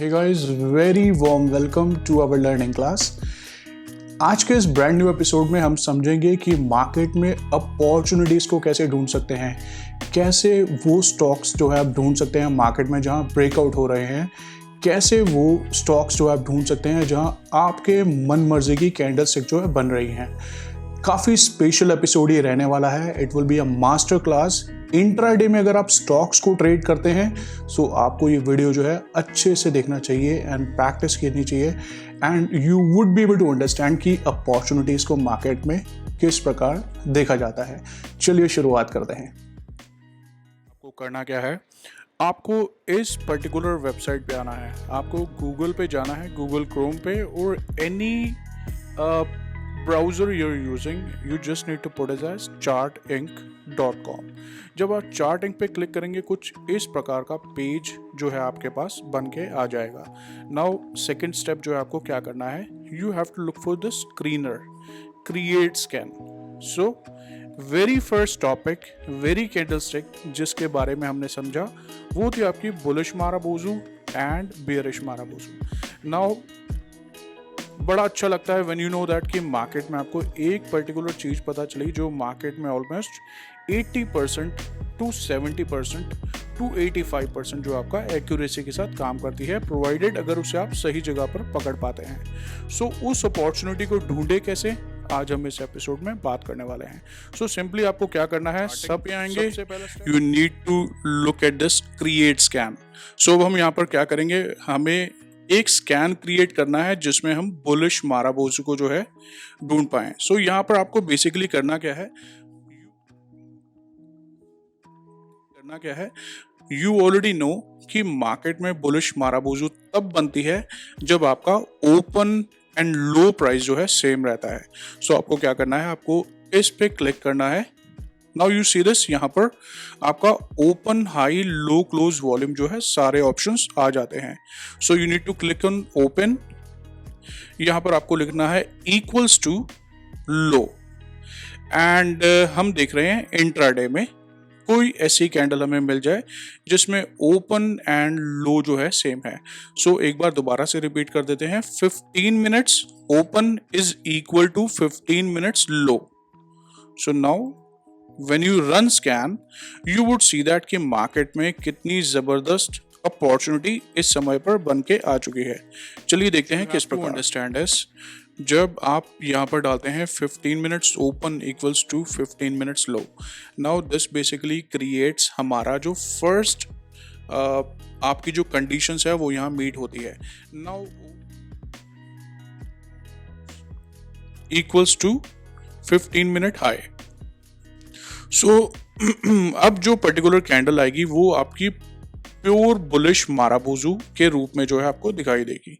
Hey guys, very warm welcome to our learning class. आज के इस ब्रांड न्यू एपिसोड में हम समझेंगे कि मार्केट में अपॉर्चुनिटीज़ को कैसे ढूंढ सकते हैं, कैसे वो स्टॉक्स जो है आप ढूंढ सकते हैं मार्केट में जहां ब्रेकआउट हो रहे हैं, कैसे वो स्टॉक्स जो आप ढूंढ सकते हैं जहां आपके मन मर्जी की कैंडल स्टिक जो है बन रही हैं। काफ़ी स्पेशल एपिसोड ये रहने वाला है। It will be a master class. Intraday में अगर आप स्टॉक्स को ट्रेड करते हैं सो आपको ये वीडियो जो है अच्छे से देखना चाहिए एंड प्रैक्टिस करनी चाहिए and you would be able to understand कि अपॉर्चुनिटीज़ को मार्केट में किस प्रकार देखा जाता है। चलिए शुरुआत करते हैं। आपको करना क्या है, आपको इस पर्टिकुलर वेबसाइट पे आना है, आपको गूगल पे जाना है, गूगल क्रोम पे और any browser you're using, you just need to put it as chartinc.com। जब आप चार्ट पे क्लिक करेंगे कुछ इस प्रकार का पेज जो है आपके पास बन के आ जाएगा। नाउ सेकेंड स्टेप जो है आपको क्या करना है, you have to look for the screener create scan. So very first topic, very candlestick जिसके बारे में हमने समझा वो थी आपकी bullish marubozu and bearish marubozu. Now बड़ा अच्छा लगता है व्हेन यू नो दैट कि मार्केट में आपको एक पर्टिकुलर चीज़ पता चली जो मार्केट में ऑलमोस्ट 80% टू 70% टू 85% जो आपका एक्यूरेसी के साथ काम करती है, प्रोवाइडेड अगर उसे आप सही जगह पर पकड़ पाते हैं। सो उस अपॉर्चुनिटी को ढूंढे कैसे, आज हम इस एपिसोड में बात करने वाले हैं। सो सिंपली आपको क्या करना है, सब पे आएंगे, you need to look at this create scan. So अब हम यहाँ पर क्या करेंगे, हमें एक स्कैन क्रिएट करना है जिसमें हम बुलिश माराबोजू को जो है ढूंढ पाएं। सो यहाँ पर आपको बेसिकली करना क्या है, यू ऑलरेडी नो कि मार्केट में बुलिश माराबोजू तब बनती है जब आपका ओपन एंड लो प्राइस जो है सेम रहता है। सो आपको क्या करना है, आपको इस पे क्लिक करना है। नाउ यू सी दिस, यहाँ पर आपका open high low close volume जो है सारे ऑप्शंस आ जाते हैं। So you need to click on open. यहाँ पर आपको लिखना है इक्वल्स टू लो एंड हम देख रहे हैं इंट्राडे में कोई ऐसी कैंडल हमें मिल जाए जिसमें ओपन एंड लो जो है सेम है। सो एक बार दोबारा से रिपीट कर देते हैं, 15 minutes open is equal to 15 minutes low. So now when you run scan you would see that कि मार्केट में कितनी जबरदस्त अपॉर्चुनिटी इस समय पर बन के आ चुकी है। चलिए देखते हैं किस प्रकार अंडरस्टैंड है। जब आप यहाँ पर डालते हैं 15 minutes open equals to 15 minutes low, now this basically creates हमारा जो फर्स्ट आपकी जो कंडीशंस है वो यहाँ मीट होती है। Now equals to 15 minute high. So अब जो पर्टिकुलर कैंडल आएगी वो आपकी प्योर बुलिश माराबोजू के रूप में जो है आपको दिखाई देगी।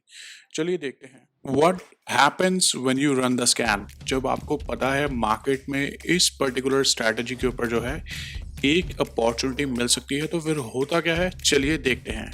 चलिए देखते हैं what happens when you run the scan. जब आपको पता है मार्केट में इस पर्टिकुलर स्ट्रैटेजी के ऊपर जो है एक अपॉर्चुनिटी मिल सकती है, तो फिर होता क्या है, चलिए देखते हैं।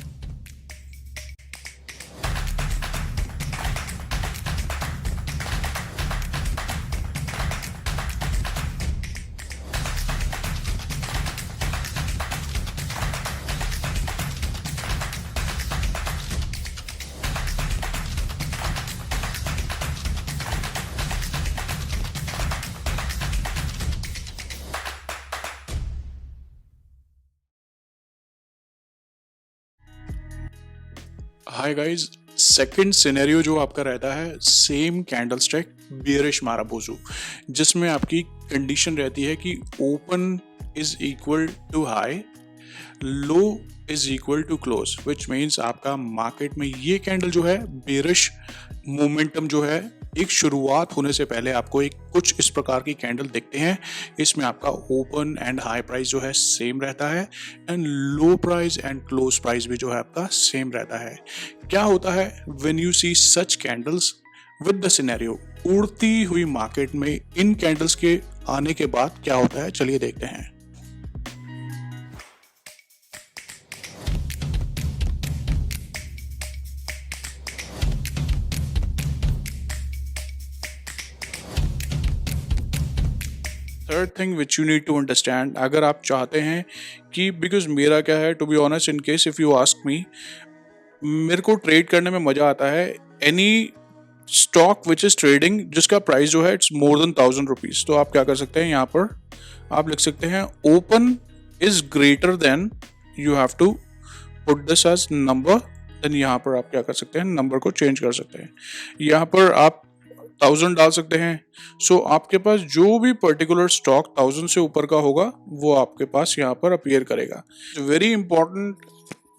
हाय गाइस, सेकंड सिनेरियो जो आपका रहता है same candle stick bearish marubozu, जिसमें आपकी कंडीशन रहती है कि open is equal to high, low is equal to close, which means आपका मार्केट में ये कैंडल जो है बेरिश मोमेंटम जो है एक शुरुआत होने से पहले आपको एक कुछ इस प्रकार की कैंडल देखते हैं। इसमें आपका ओपन एंड हाई प्राइस जो है सेम रहता है and low price and close price भी जो है आपका सेम रहता है। क्या होता है when you see such candles with the scenario, उड़ती हुई मार्केट में इन कैंडल्स के आने के बाद क्या होता है, चलिए देखते हैं। Third thing which you need to understand, अगर आप चाहते हैं कि बिकॉज मेरा क्या है, to be honest, in case if you ask me, मेरे को ट्रेड करने में मजा आता है any stock which is trading जिसका प्राइस जो है इट्स मोर देन 1000 रुपीज। तो आप क्या कर सकते हैं, यहाँ पर आप लिख सकते हैं open is greater than, you have to put this as number, then यहाँ पर आप क्या कर सकते हैं, नंबर को चेंज कर सकते हैं। यहाँ पर आप 1000 डाल सकते हैं। सो आपके पास जो भी पर्टिकुलर स्टॉक 1000 से ऊपर का होगा वो आपके पास यहाँ पर अपीयर करेगा। Very important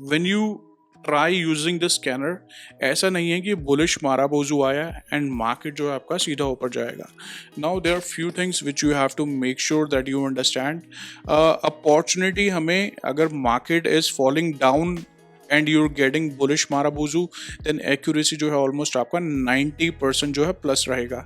when you try using this scanner, ऐसा नहीं है कि बुलिश माराबोजू आया एंड मार्केट जो है आपका सीधा ऊपर जाएगा। Now there are few things which you have to make sure that you understand. Opportunity हमें, अगर market is falling down and you're getting bullish marubozu, then accuracy जो है ऑलमोस्ट आपका 90% जो है प्लस रहेगा।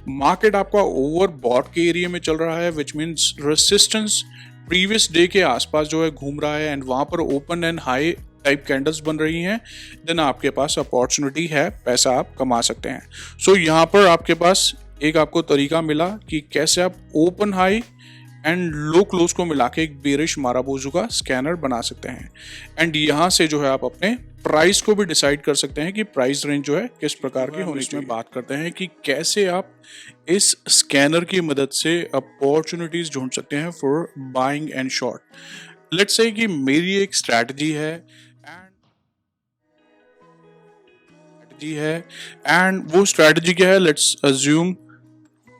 मार्केट आपका ओवर बॉट के एरिया में चल रहा है, which means resistance previous day के आसपास जो है घूम रहा है एंड वहां पर open and high type candles बन रही हैं, देन आपके पास अपॉर्चुनिटी है, पैसा आप कमा सकते हैं। सो यहाँ पर आपके पास एक आपको तरीका मिला कि कैसे आप open high and low close को मिला के एक बेरिश माराबोजू का स्कैनर बना सकते हैं। एंड यहाँ से जो है आप अपने प्राइस को भी डिसाइड कर सकते हैं कि प्राइस रेंज जो है किस प्रकार की होनी चाहिए। बात करते हैं कि कैसे आप इस स्कैनर की मदद से अपॉर्चुनिटीज ढूंढ सकते हैं for buying and short. Let's say कि मेरी एक स्ट्रैटेजी है एंड वो स्ट्रैटेजी क्या है, let's assume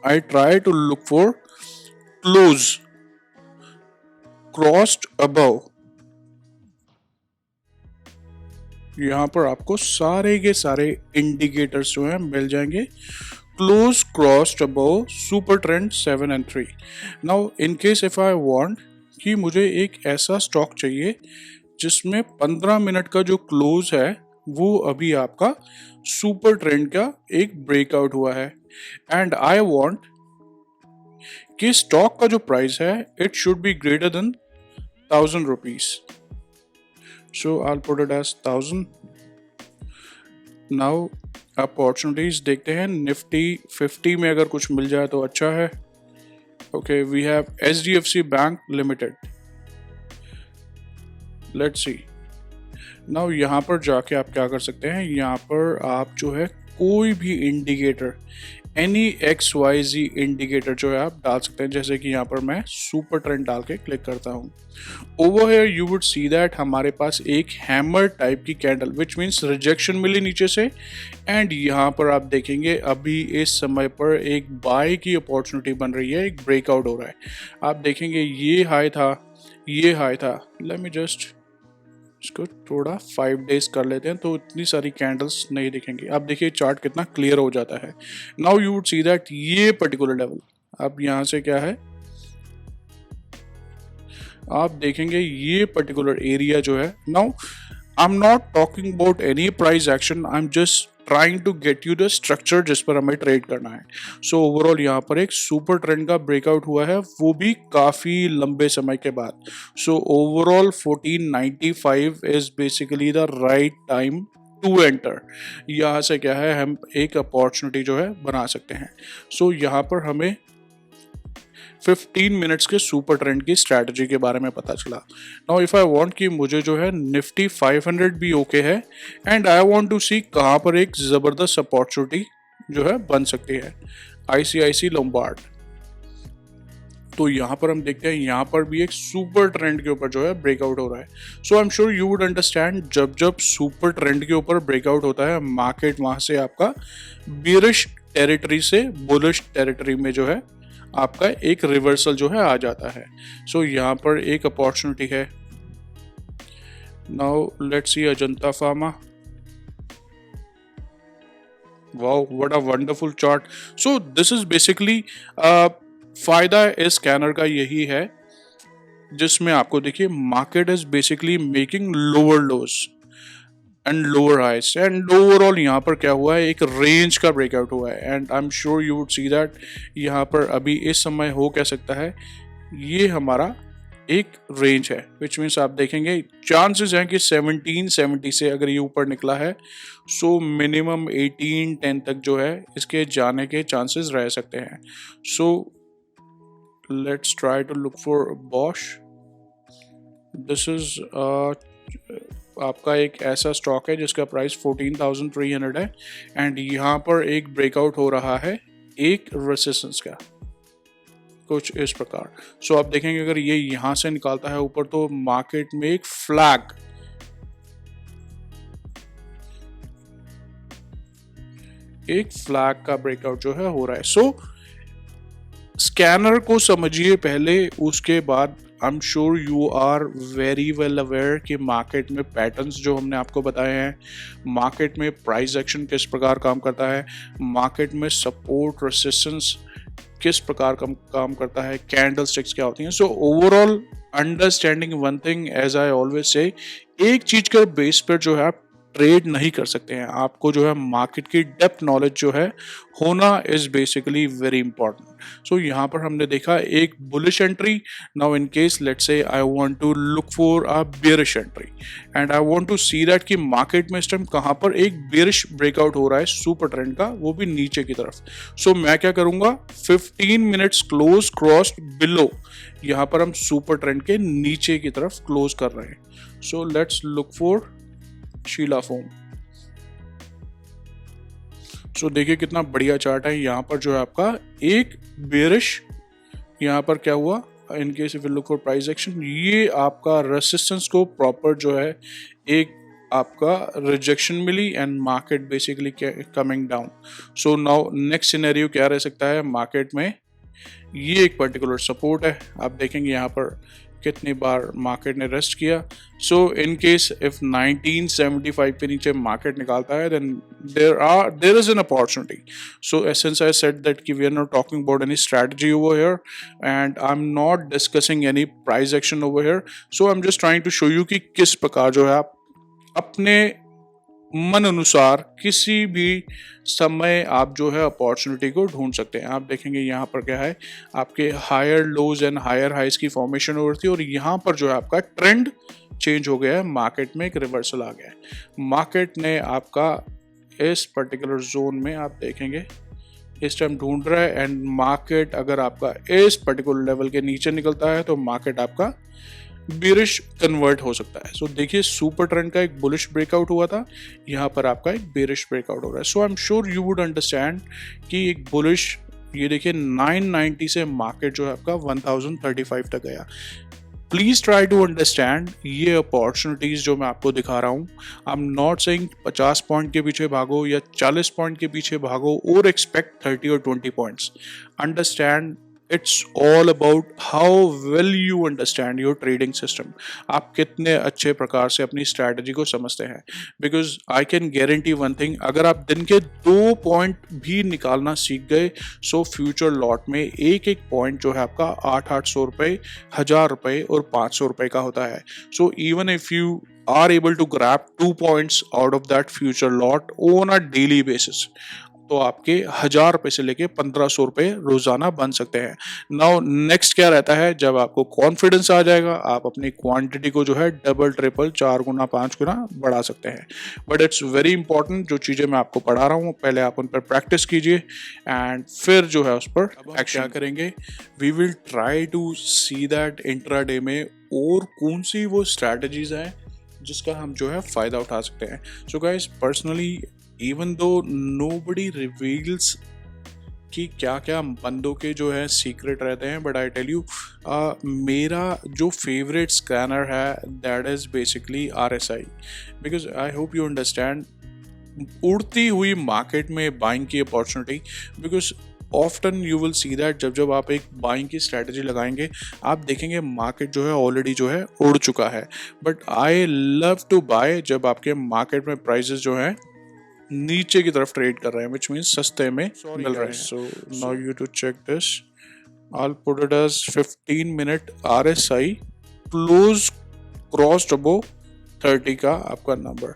I try to look for close crossed above. यहां पर आपको सारे के सारे इंडिकेटर्स जो हैं मिल जाएंगे। Close crossed above super trend 7 and 3। Now in case if I want कि मुझे एक ऐसा स्टॉक चाहिए जिसमें 15 मिनट का जो क्लोज है वो अभी आपका सुपर ट्रेंड का एक ब्रेकआउट हुआ है एंड आई वांट कि स्टॉक का जो प्राइस है it should be greater than 1000 rupees. So I put it as 1000। Now opportunities देखते हैं, निफ्टी 50 में अगर कुछ मिल जाए तो अच्छा है। Okay, we have HDFC bank limited, let's see. Now यहाँ पर जाके आप क्या कर सकते हैं, यहाँ पर आप जो है कोई भी इंडिकेटर, एनी XYZ इंडिकेटर जो है आप डाल सकते हैं। जैसे कि यहाँ पर मैं सुपर ट्रेंड डाल के क्लिक करता हूँ। Over here you would see that हमारे पास एक हैमर टाइप की कैंडल विच मीन्स रिजेक्शन मिली नीचे से एंड यहाँ पर आप देखेंगे अभी इस समय पर एक बाय की अपॉर्चुनिटी बन रही है, एक ब्रेकआउट हो रहा है। आप देखेंगे ये हाई था, ये हाई था। लेट मी जस्ट इसको थोड़ा 5 डेज कर लेते हैं तो इतनी सारी कैंडल्स नहीं दिखेंगी। आप देखिए चार्ट कितना क्लियर हो जाता है। Now you would see that ये पर्टिकुलर लेवल, अब यहाँ से क्या है, आप देखेंगे ये पर्टिकुलर एरिया जो है। Now I am not talking about any price action, I am just trying to get you the structure जिस पर हमें ट्रेड करना है। सो ओवरऑल यहाँ पर एक सुपर ट्रेंड का ब्रेकआउट हुआ है, वो भी काफ़ी लंबे समय के बाद। So overall 1495 is basically the right time to enter. यहाँ से क्या है, हम एक अपॉर्चुनिटी जो है बना सकते हैं। सो यहाँ पर हमें 15 मिनट्स के सुपर ट्रेंड की स्ट्रैटेजी के बारे में पता चला। नाउ इफ आई वांट कि मुझे जो है निफ्टी 500 भी ओके है एंड आई वांट टू सी कहाँ पर एक ज़बरदस्त अपॉर्चुनिटी जो है बन सकती है, ICICI लोम्बार्ड। तो यहाँ पर हम देखते हैं यहाँ पर भी एक सुपर ट्रेंड के ऊपर जो है ब्रेकआउट हो रहा है। So I am sure you would understand, जब जब सुपर ट्रेंड के ऊपर ब्रेकआउट होता है मार्केट वहाँ से आपका बेरिश टेरिटरी से बुलिश टेरिटरी में जो है आपका एक रिवर्सल जो है आ जाता है। सो यहाँ पर एक अपॉर्चुनिटी है। Now let's see Ajanta Pharma. Wow, what a wonderful chart. So this is basically फायदा इस स्कैनर का यही है जिसमें आपको देखिए market is basically making lower lows and lower highs and overall यहाँ पर क्या हुआ है, एक रेंज का ब्रेकआउट हुआ है and I am sure you would see that यहाँ पर अभी इस समय हो क्या सकता है, ये हमारा एक रेंज है विच मीन्स आप देखेंगे चांसेस हैं कि 1770 से अगर ये ऊपर निकला है सो मिनिमम 1810 तक जो है इसके जाने के चांसेस रह सकते हैं। So let's try to look for Bosch. This is आपका एक ऐसा स्टॉक है जिसका प्राइस 14,300 है एंड यहाँ पर एक ब्रेकआउट हो रहा है एक रेसिस्टेंस का, कुछ इस प्रकार। सो आप देखेंगे अगर ये यहाँ से निकालता है ऊपर तो मार्केट में एक फ्लैग, का ब्रेकआउट जो है हो रहा है। सो स्कैनर को समझिए पहले, उसके बाद I am sure you are very well aware कि मार्केट में पैटर्न्स जो हमने आपको बताए हैं, मार्केट में प्राइस एक्शन किस प्रकार काम करता है, मार्केट में सपोर्ट रेसिस्टेंस किस प्रकार काम करता है, कैंडल स्टिक्स क्या होती हैं। So overall understanding one thing, as I always say, एक चीज के बेस पर जो है आप ट्रेड नहीं कर सकते हैं। आपको जो है मार्केट की डेप्थ नॉलेज जो है होना is basically very important. So यहाँ पर हमने देखा एक bullish entry. Now in case let's say I want to look for a bearish entry and I want to see that कि मार्केट में इस टाइम कहाँ पर एक बेयरिश ब्रेकआउट हो रहा है सुपर ट्रेंड का, वो भी नीचे की तरफ। सो मैं क्या करूंगा, 15 मिनट्स क्लोज क्रॉस बिलो, यहाँ पर हम सुपर ट्रेंड के नीचे की तरफ क्लोज कर रहे हैं। So let's look for Sheela Foam. So देखिए कितना बढ़िया चार्ट है। यहाँ पर जो है आपका एक बेरिश, यहाँ पर क्या हुआ, in case if you look for price action, ये आपका रेसिस्टेंस को प्रॉपर जो है एक आपका रिजेक्शन मिली and market basically coming down. So now next scenario क्या रह सकता है मार्केट में, ये एक पर्टिकुलर सपोर्ट है। आप देखेंगे यहाँ पर कितनी बार मार्केट ने रेस्ट किया। सो इन केस इफ 1975 पे नीचे मार्केट निकालता है then there is an opportunity. So essence I said that कि we are not talking about any strategy over here and I am not discussing any price action over here. So I am just trying to show you कि किस प्रकार जो है आप अपने मन अनुसार किसी भी समय आप जो है अपॉर्चुनिटी को ढूंढ सकते हैं। आप देखेंगे यहाँ पर क्या है, आपके higher lows and higher highs की फॉर्मेशन हो रही थी और यहाँ पर जो है आपका ट्रेंड चेंज हो गया है, मार्केट में एक रिवर्सल आ गया है। मार्केट ने आपका इस पर्टिकुलर जोन में आप देखेंगे इस टाइम ढूंढ रहा है एंड मार्केट अगर आपका इस पर्टिकुलर लेवल के नीचे निकलता है तो मार्केट आपका बेरिश कन्वर्ट हो सकता है। सो देखिए सुपर ट्रेंड का एक बुलिश ब्रेकआउट हुआ था, यहाँ पर आपका एक बेरिश ब्रेकआउट हो रहा है। So I am sure you would understand कि एक बुलिश, ये देखिए 990 से मार्केट जो है आपका 1035 तक गया। प्लीज ट्राई टू अंडरस्टैंड ये अपॉर्चुनिटीज जो मैं आपको दिखा रहा हूँ। आई एम नॉट सेइंग 50 पॉइंट के पीछे भागो या 40 पॉइंट के पीछे भागो और एक्सपेक्ट 30 और 20 points. Understand it's all about how well you understand your trading system. आप कितने अच्छे प्रकार से अपनी स्ट्रैटेजी को समझते हैं। Because I can guarantee one thing, अगर आप दिन के 2 पॉइंट भी निकालना सीख गए सो फ्यूचर लॉट में एक एक पॉइंट जो है आपका 800 रुपये, 1000 रुपये और 500 रुपये का होता है। So even if you are able to grab 2 points out of that future lot on a daily basis, तो आपके 1000 रुपए से लेके 1500 रुपए रोजाना बन सकते हैं। नाउ नेक्स्ट क्या रहता है, जब आपको कॉन्फिडेंस आ जाएगा आप अपनी क्वांटिटी को जो है डबल ट्रिपल 4 गुना 5 गुना बढ़ा सकते हैं। बट इट्स वेरी इंपॉर्टेंट, जो चीज़ें मैं आपको पढ़ा रहा हूँ पहले आप उन पर प्रैक्टिस कीजिए एंड फिर जो है उस पर एक्शन करेंगे। We will try to see that intraday में और कौन सी वो स्ट्रैटेजीज हैं जिसका हम जो है फ़ायदा उठा सकते हैं। So guys, personally even though nobody reveals कि क्या क्या बंदों के जो है सीक्रेट रहते हैं, बट आई टेल यू मेरा जो फेवरेट स्कैनर है that is basically RSI। Because I hope you understand उड़ती हुई मार्केट में बाइंग की opportunity. Because often you will see that जब आप एक बाइंग की स्ट्रैटेजी लगाएंगे आप देखेंगे मार्केट जो है ऑलरेडी जो है उड़ चुका है। But I love to buy जब आपके मार्केट में प्राइसेस जो है नीचे की तरफ ट्रेड कर रहे हैं, विच मीन्स सस्ते में मिल रहे हैं। So now you to check this, I'll put it as 15-minute RSI close crossed above 30 का आपका नंबर।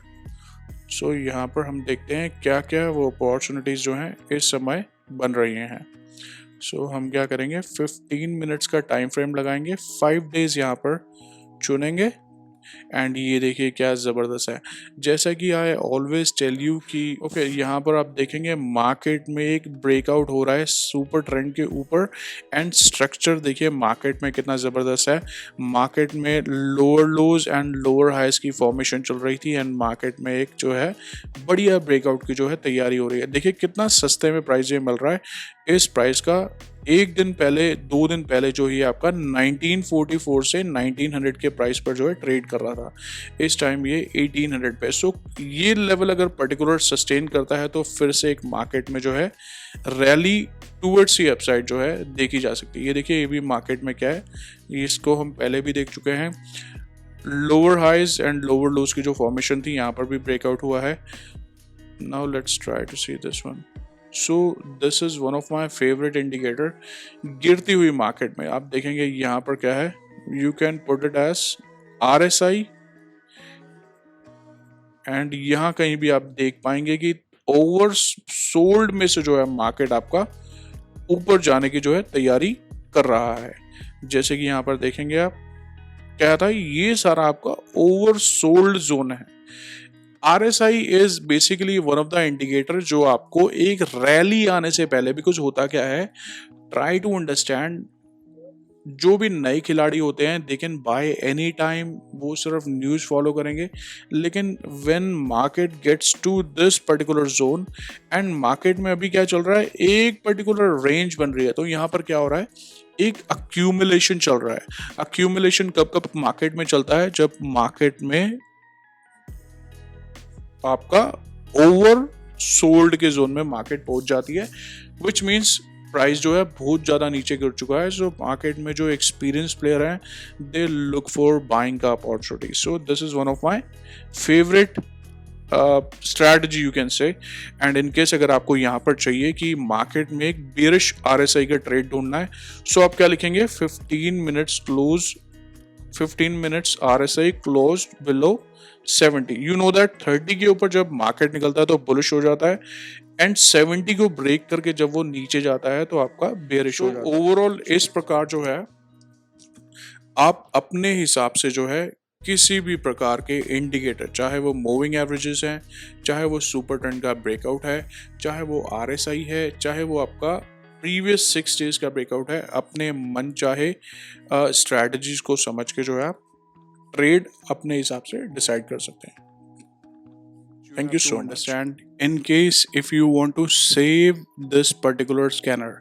सो यहाँ पर हम देखते हैं क्या क्या वो अपॉर्चुनिटीज जो हैं इस समय बन रही हैं। सो हम क्या करेंगे, 15 मिनट्स का टाइम फ्रेम लगाएंगे, 5 डेज यहाँ पर चुनेंगे एंड ये देखिए क्या ज़बरदस्त है। जैसा कि आई ऑलवेज टेल यू कि ओके यहाँ पर आप देखेंगे मार्केट में एक ब्रेकआउट हो रहा है सुपर ट्रेंड के ऊपर, एंड स्ट्रक्चर देखिए मार्केट में कितना ज़बरदस्त है। मार्केट में लोअर लोज एंड लोअर हाइस की फॉर्मेशन चल रही थी, एंड मार्केट में एक जो है बढ़िया ब्रेकआउट की जो है तैयारी हो रही है। देखिए कितना सस्ते में प्राइस ये मिल रहा है। इस प्राइस का एक दिन पहले 2 दिन पहले जो ही आपका 1944 से 1900 के प्राइस पर जो है ट्रेड कर रहा था, इस टाइम ये 1800 पे। सो ये लेवल अगर पर्टिकुलर सस्टेन करता है तो फिर से एक मार्केट में जो है रैली टूवर्ड्स ही अपसाइड जो है देखी जा सकती है। ये देखिए ये भी मार्केट में क्या है, इसको हम पहले भी देख चुके हैं। Lower highs and lower lows की जो फॉर्मेशन थी यहाँ पर भी ब्रेकआउट हुआ है। Now let's try to see this one. So this is one of my favourite indicator. गिरती हुई मार्केट में आप देखेंगे यहाँ पर क्या है, you can put it as RSI, and यहाँ कहीं भी आप देख पाएंगे कि ओवर सोल्ड में से जो है मार्केट आपका ऊपर जाने की जो है तैयारी कर रहा है। जैसे कि यहाँ पर देखेंगे आप क्या था, ये सारा आपका ओवर सोल्ड जोन है। RSI is basically one of the indicator जो आपको एक रैली आने से पहले, बिकॉज होता क्या है, ट्राई टू अंडरस्टैंड, जो भी नए खिलाड़ी होते हैं they can buy any time, वो सिर्फ न्यूज़ फॉलो करेंगे, लेकिन when market gets to this particular zone, and market में अभी क्या चल रहा है, एक पर्टिकुलर रेंज बन रही है, तो यहाँ पर क्या हो रहा है, एक अक्यूमुलेशन चल रहा है। अक्यूमुलेशन कब कब मार्केट में चलता है, जब मार्केट में आपका ओवर सोल्ड के जोन में मार्केट पहुंच जाती है, विच मीन्स प्राइस जो है बहुत ज़्यादा नीचे गिर चुका है। सो मार्केट में जो एक्सपीरियंस प्लेयर हैं दे लुक फॉर बाइंग का opportunity. So this is one of my favourite strategy you can say. And in case अगर आपको यहाँ पर चाहिए कि मार्केट में एक बेरिश RSI का ट्रेड ढूंढना है, सो आप क्या लिखेंगे, 15 minutes close, 15 minutes RSI close below 70। You know that 30 के ऊपर जब मार्केट निकलता है तो बुलिश हो जाता है, एंड 70 को ब्रेक करके जब वो नीचे जाता है तो आपका बेरिश हो जाता है। ओवरऑल इस प्रकार जो है आप अपने हिसाब से जो है किसी भी प्रकार के इंडिकेटर, चाहे वो मूविंग एवरेजेस हैं, चाहे वो सुपर ट्रेंड का ब्रेकआउट है, चाहे वो RSI है, चाहे वो आपका प्रीवियस 6 डेज का ब्रेकआउट है, अपने मन चाहे स्ट्रैटेजीज को समझ के जो है आप ट्रेड अपने हिसाब से डिसाइड कर सकते हैं। Thank you so much. And in case if you want to save this particular scanner,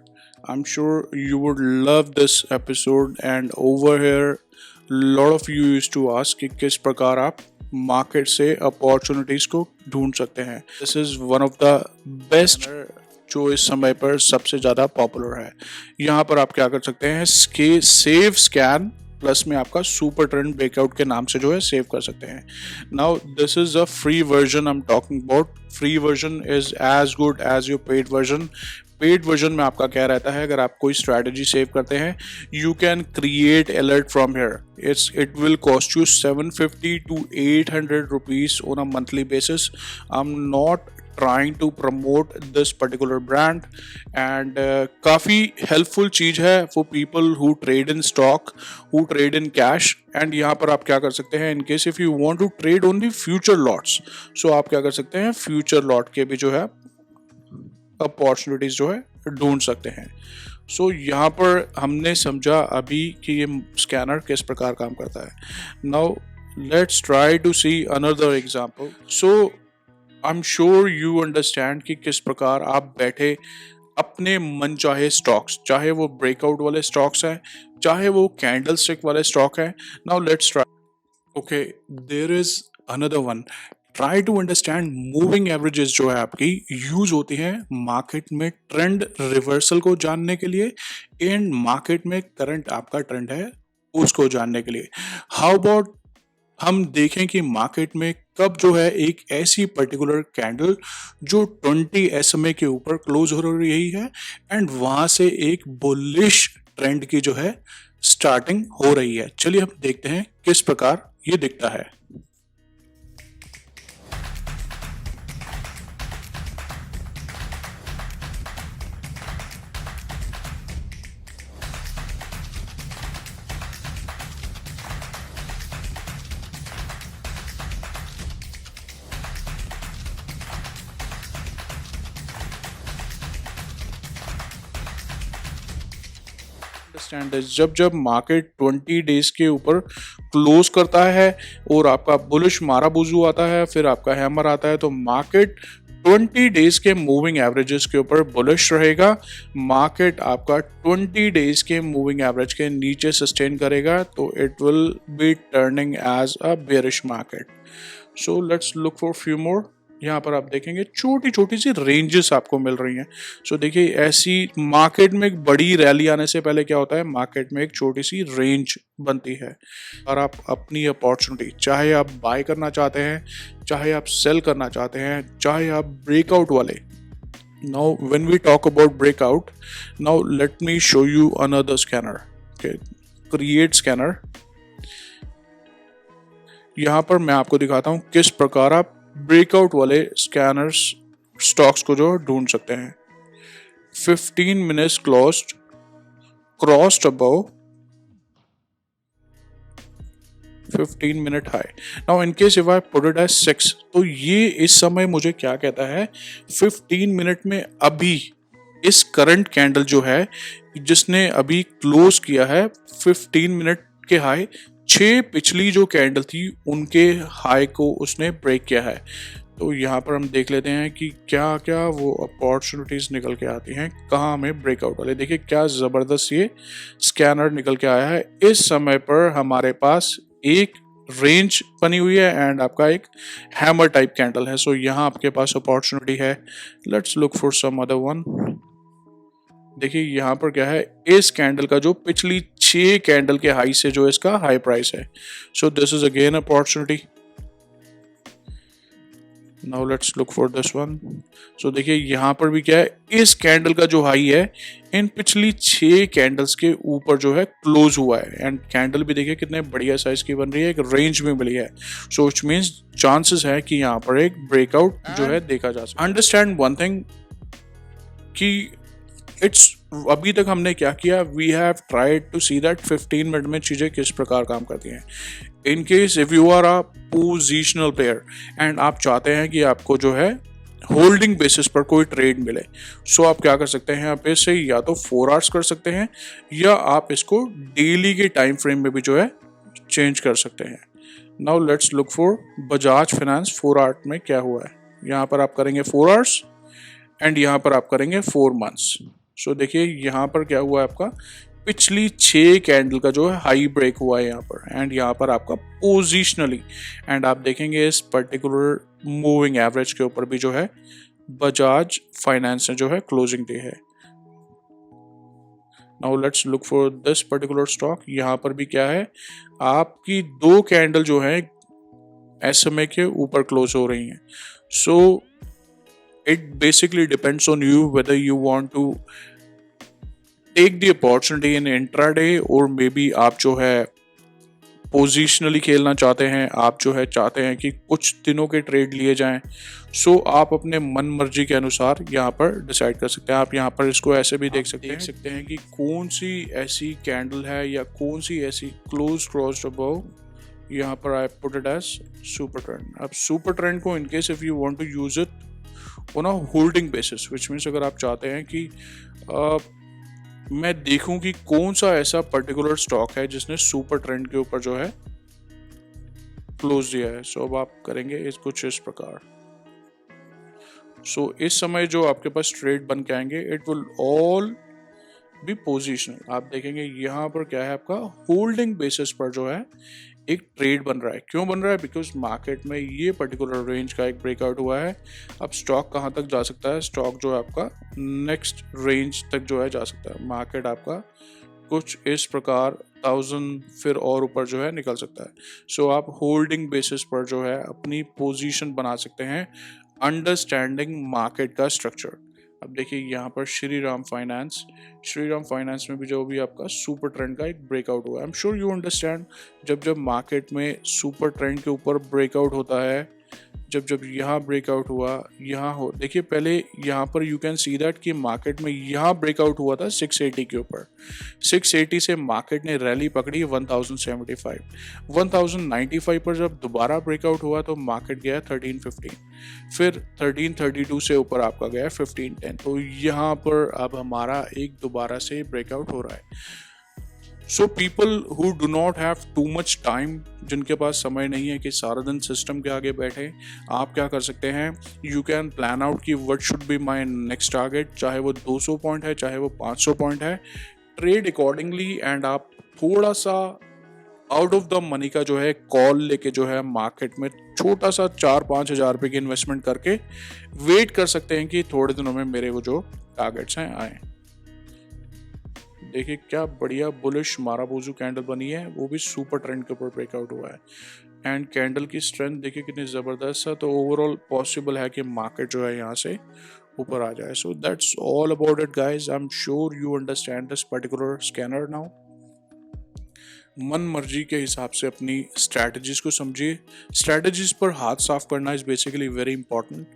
I'm sure you would love this episode, and over here lot of you used to ask कि किस प्रकार आप market से opportunities को ढूंढ सकते हैं। This is one of the best जो इस समय पर सबसे ज़्यादा पॉपुलर है। यहाँ पर आप क्या कर सकते हैं, सेव स्कैन प्लस में आपका सुपर ट्रेंड ब्रेकआउट के नाम से जो है सेव कर सकते हैं। Now this is a free version I am talking about. Free version is as good as your paid version. Paid version में आपका क्या रहता है, अगर आप कोई स्ट्रैटेजी सेव करते हैं, you can create alert from here. It will cost you 750 to 800 rupees on a monthly basis. I'm not trying to promote this particular brand, and काफ़ी helpful चीज़ है for people who trade in stock, who trade in cash। and यहाँ पर आप क्या कर सकते हैं, in case if you want to trade only future lots, so आप क्या कर सकते हैं, future lot के भी जो है अपॉर्चुनिटीज जो है ढूंढ सकते हैं। सो यहाँ पर हमने समझा अभी कि ये स्कैनर किस प्रकार काम करता है। Now let's try to see another example. So I am sure you understand कि किस प्रकार आप बैठे अपने मन चाहे स्टॉक्स, चाहे वो ब्रेकआउट वाले स्टॉक्स हैं, चाहे वो कैंडल स्टिक वाले स्टॉक हैं। Now let's try. Okay, there is another one. Try to understand moving averages जो है आपकी यूज होती हैं मार्केट में ट्रेंड रिवर्सल को जानने के लिए, एंड मार्केट में करंट आपका ट्रेंड है उसको जानने के लिए। हाउ अबाउट हम देखें कि मार्केट में कब जो है एक ऐसी पर्टिकुलर कैंडल जो 20 SMA के ऊपर क्लोज हो रही है, एंड वहां से एक बुलिश ट्रेंड की जो है स्टार्टिंग हो रही है। चलिए हम देखते हैं किस प्रकार ये दिखता है। अंडरस्टैंड दिस, जब जब मार्केट 20 डेज के ऊपर क्लोज करता है और आपका बुलिश माराबूजू आता है, फिर आपका हैमर आता है, तो मार्केट 20 डेज के मूविंग एवरेजेस के ऊपर बुलिश रहेगा। मार्केट आपका 20 डेज के मूविंग एवरेज के नीचे सस्टेन करेगा, तो it will be turning as a bearish market. So let's look for few more. यहाँ पर आप देखेंगे छोटी छोटी सी रेंजेस आपको मिल रही हैं। सो देखिए, ऐसी मार्केट में एक बड़ी रैली आने से पहले क्या होता है, मार्केट में एक छोटी सी रेंज बनती है और आप अपनी अपॉर्चुनिटी, चाहे आप बाय करना चाहते हैं, चाहे आप सेल करना चाहते हैं, चाहे आप ब्रेकआउट वाले। Now when we talk about breakout, now let me show you another scanner. Okay, create scanner. यहाँ पर मैं आपको दिखाता हूँ किस प्रकार आप ब्रेकआउट वाले स्कैनर्स स्टॉक्स को जो ढूंढ सकते हैं। 15 minutes closed, crossed above 15 minute high. Now in case if I put it as 6, तो ये इस समय मुझे क्या कहता है, 15 मिनट में अभी इस करंट कैंडल जो है जिसने अभी क्लोज किया है 15 मिनट के हाई, 6 पिछली जो कैंडल थी उनके हाई को उसने ब्रेक किया है। तो यहाँ पर हम देख लेते हैं कि क्या क्या वो अपॉर्चुनिटीज निकल के आती हैं, कहाँ हमें ब्रेकआउट वाले। देखिए क्या ज़बरदस्त ये स्कैनर निकल के आया है। इस समय पर हमारे पास एक रेंज बनी हुई है एंड आपका एक हैमर टाइप कैंडल है। सो यहाँ आपके पास अपॉर्चुनिटी है। Let's look for some other one. देखिए यहाँ पर क्या है, इस कैंडल का जो पिछली 6 कैंडल के हाई से जो इसका हाई प्राइस है। So this is again opportunity. Now let's look for this one. So देखिए यहाँ पर भी क्या है, इस कैंडल का जो हाई है इन पिछली 6 कैंडल्स के ऊपर जो है क्लोज हुआ है एंड कैंडल भी देखिए कितने बढ़िया साइज की बन रही है, एक रेंज में मिली है। सो व्हिच मींस चांसेस है कि यहाँ पर एक ब्रेकआउट जो है देखा जा सकता है। अंडरस्टैंड वन थिंग कि इट्स, अभी तक हमने क्या किया, we have tried to see that 15 minute में चीज़ें किस प्रकार काम करती हैं। In case if you are a positional player and आप चाहते हैं कि आपको जो है होल्डिंग बेसिस पर कोई ट्रेड मिले, सो आप क्या कर सकते हैं, आप इसे या तो 4 आवर्स कर सकते हैं या आप इसको डेली के टाइम फ्रेम में भी जो है चेंज कर सकते हैं। Now let's look for Bajaj finance 4 hours में क्या हुआ है। यहाँ पर आप करेंगे 4 आवर्स एंड यहाँ पर आप करेंगे 4 मंथ्स। सो देखिए यहाँ पर क्या हुआ है, आपका पिछली 6 कैंडल का जो है हाई ब्रेक हुआ है यहाँ पर एंड यहाँ पर आपका पोजिशनली, एंड आप देखेंगे इस पर्टिकुलर मूविंग एवरेज के ऊपर भी जो है बजाज फाइनेंस ने जो है क्लोजिंग दी है। Now let's look for this particular stock. यहाँ पर भी क्या है, आपकी 2 कैंडल जो है SMA के ऊपर क्लोज हो रही हैं। सो it basically depends on you whether you want to take the opportunity in intraday or maybe आप जो है पोजिशनली खेलना चाहते हैं, आप जो है चाहते हैं कि कुछ दिनों के ट्रेड लिए जाएं। सो आप अपने मन मर्जी के अनुसार यहाँ पर डिसाइड कर सकते हैं। आप यहाँ पर इसको ऐसे भी देख सकते हैं कि कौन सी ऐसी कैंडल है या कौन सी ऐसी क्लोज अबव। यहाँ पर I put it as super trend. अब सुपर ट्रेंड को in case if you want to use it on a holding basis, which means अगर आप चाहते हैं कि मैं देखूं कि कौन सा ऐसा पर्टिकुलर स्टॉक है जिसने सुपर ट्रेंड के ऊपर जो है क्लोज दिया है। सो अब आप करेंगे इस कुछ इस प्रकार। सो इस समय जो आपके पास ट्रेड बन के आएंगे, it will all B positional. आप देखेंगे यहाँ पर क्या है, आपका होल्डिंग बेसिस पर जो है एक ट्रेड बन रहा है। क्यों बन रहा है? बिकॉज मार्केट में ये पर्टिकुलर रेंज का एक ब्रेकआउट हुआ है। अब स्टॉक कहाँ तक जा सकता है, स्टॉक जो है आपका नेक्स्ट रेंज तक जो है जा सकता है। मार्केट आपका कुछ इस प्रकार 1000 फिर और ऊपर जो है निकल सकता है। सो आप होल्डिंग बेसिस पर जो है अपनी पोजीशन बना सकते हैं, अंडरस्टैंडिंग मार्केट का स्ट्रक्चर। अब देखिए यहाँ पर श्री राम फाइनेंस में भी जो भी आपका सुपर ट्रेंड का एक ब्रेकआउट हुआ है। आई एम श्योर यू अंडरस्टैंड, जब मार्केट में सुपर ट्रेंड के ऊपर ब्रेकआउट होता है, जब यहाँ ब्रेकआउट हुआ, यहाँ हो, देखिए पहले यहाँ पर यू कैन सी दैट कि मार्केट में यहाँ ब्रेकआउट हुआ था 680 के ऊपर। 680 से मार्केट ने रैली पकड़ी 1075, 1095 पर जब दोबारा ब्रेकआउट हुआ तो मार्केट गया 1315, फिर 1332 से ऊपर आपका गया 1510। तो यहाँ पर अब हमारा एक दोबारा से ब्रेकआउट हो रहा है। So people who do not have too much time, जिनके पास समय नहीं है कि सारा दिन सिस्टम के आगे बैठे, आप क्या कर सकते हैं, यू कैन प्लान आउट कि what should be my next target, चाहे वो 200 पॉइंट है चाहे वो 500 पॉइंट है, ट्रेड अकॉर्डिंगली, एंड आप थोड़ा सा आउट ऑफ द मनी का जो है कॉल लेके जो है मार्केट में छोटा सा 4-5 हज़ार रुपये की इन्वेस्टमेंट करके वेट कर सकते हैं कि थोड़े दिनों में मेरे वो जो टारगेट्स हैं आए। देखिए क्या बढ़िया बुलिश माराबोजू कैंडल बनी है, वो भी सुपर ट्रेंड के ऊपर ब्रेकआउट हुआ है एंड कैंडल की स्ट्रेंथ देखिए कितनी ज़बरदस्त है। तो ओवरऑल पॉसिबल है कि मार्केट जो है यहाँ से ऊपर आ जाए। So that's all about it guys, I am sure you understand this particular scanner now. मन मर्जी के हिसाब से अपनी स्ट्रैटेजीज को समझिए। स्ट्रैटेजीज पर हाथ साफ करना is basically very important,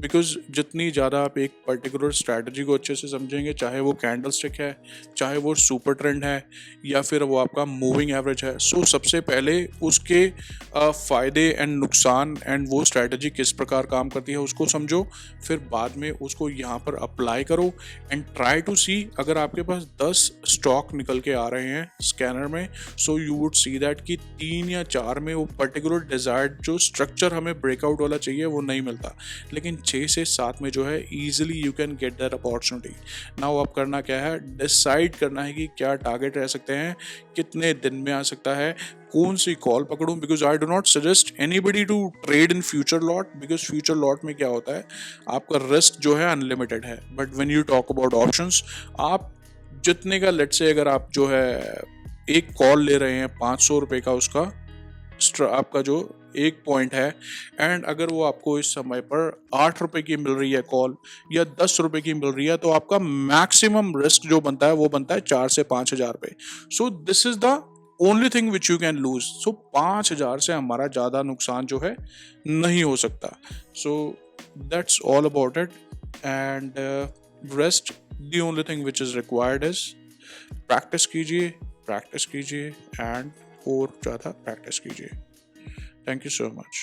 because जितनी ज़्यादा आप एक पर्टिकुलर स्ट्रैटेजी को अच्छे से समझेंगे, चाहे वो कैंडल स्टिक है, चाहे वो सुपर ट्रेंड है, या फिर वो आपका मूविंग एवरेज है, सो सबसे पहले उसके फ़ायदे एंड नुकसान एंड वो स्ट्रैटेजी किस प्रकार काम करती है उसको समझो, फिर बाद में उसको यहाँ पर अप्लाई करो एंड ट्राई टू सी। अगर आपके पास 10 स्टॉक निकल के आ रहे हैं स्कैनर में, so you would see that कि 3 या 4 में वो पर्टिकुलर डिजायर्ड जो स्ट्रक्चर हमें ब्रेकआउट वाला चाहिए वो नहीं मिलता, लेकिन 6 से 7 में जो है easily you can get that opportunity. Now अब करना क्या है, डिसाइड करना है कि क्या टारगेट रह सकते हैं, कितने दिन में आ सकता है, कौन सी कॉल पकड़ूं, because I do not suggest anybody to trade in future lot, because future lot में क्या होता है, आपका रिस्क जो है अनलिमिटेड है। But when you talk about options, आप जितने का, लेट से अगर आप जो है एक कॉल ले रहे हैं 500 रुपये का, उसका आपका जो एक पॉइंट है, एंड अगर वो आपको इस समय पर 8 रुपए की मिल रही है कॉल या 10 रुपए की मिल रही है, तो आपका मैक्सिमम रिस्क जो बनता है वो बनता है 4 से 5 हज़ार रुपये। So this is the only thing which you can lose. So 5 हज़ार से हमारा ज़्यादा नुकसान जो है नहीं हो सकता। So that's all about it, and rest the only thing which is required is practice कीजिए एंड और ज़्यादा प्रैक्टिस कीजिए। Thank you so much.